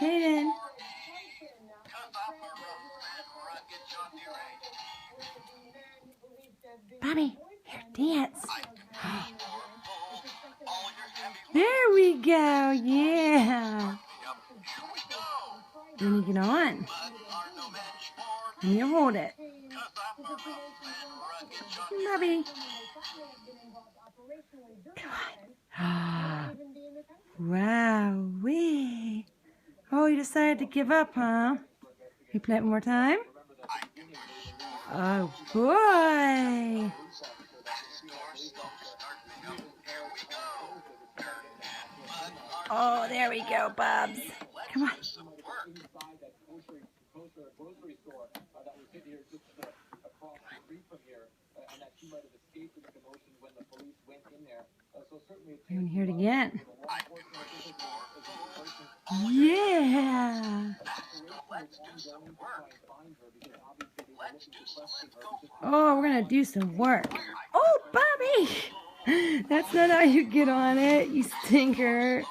Caiden. Bobby, here, dance. There we go, yeah. Then you get on. And you hold it. Bobby. Come on. Wow-wee. Oh, you decided to give up, huh? You play it one more time? Oh, boy. Oh, there we go, Bubs. Come on. You want to hear it again? Yeah. Oh, we're going to do some work. Oh, Bobby. That's not how you get on it, you stinker.